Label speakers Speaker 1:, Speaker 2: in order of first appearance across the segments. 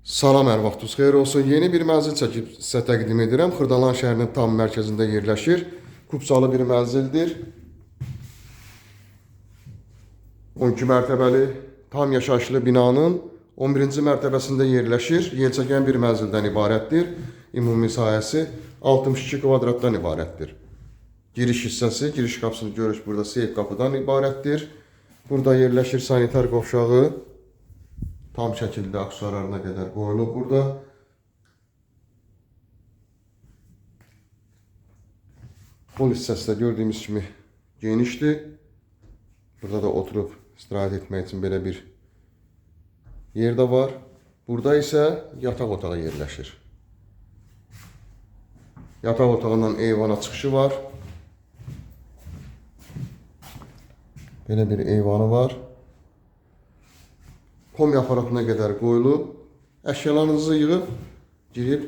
Speaker 1: Salam, hər vaxtınız xeyir olsun. Yeni bir mənzil çəkib sizə təqdim edirəm. Xırdalan şəhərinin tam mərkəzində yerləşir. Kubsalı bir mənzildir. 12 mərtəbəli, tam yaşayışlı binanın 11-ci mərtəbəsində yerləşir. Yelçəkən bir mənzildən ibarətdir. Ümumi sahəsi 62 kvadratdan ibarətdir. Giriş hissəsi, giriş qapısını görürük burada seyf qapıdan ibarətdir. Burada yerləşir sanitar qovşağı. Tam şəkildə aksesuarlarına qədər qoyulub burada. Pol hissəsi də gördüyümüz kimi genişdir. Burada da oturub istirahət etmək üçün belə bir yer də var. Burada isə yataq otağı yerləşir. Yataq otağından eyvana çıxışı var. Belə bir eyvanı var. Kombi aparatına qədər qoyulub, əşyalarınızı yığıb, girib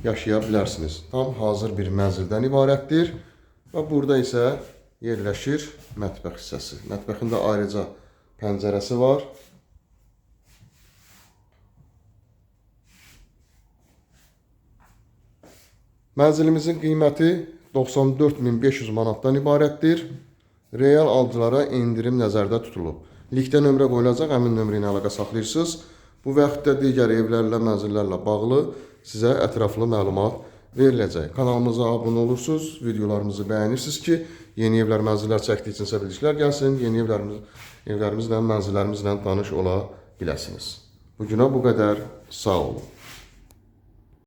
Speaker 1: yaşaya bilərsiniz. Tam hazır bir mənzildən ibarətdir və burada isə yerləşir mətbəx hissəsi. Mətbəxində ayrıca pəncərəsi var. Mənzilimizin qiyməti 94.500 manatdan ibarətdir. Real alıcılara indirim nəzərdə tutulub. Linkdə nömrə qoyulacaq, həmin nömrə ilə əlaqə saxlayırsınız. Bu və yaxud da digər evlərlə, mənzillərlə bağlı sizə ətraflı məlumat veriləcək. Kanalımıza abunə olursunuz, videolarımızı bəyənirsiniz ki, yeni evlər, mənzillər çəkdikcə bilgiler gəlsin, yeni evlərimizlə, mənzillərimizlə tanış ola biləsiniz. Bugünə bu qədər, sağ olun.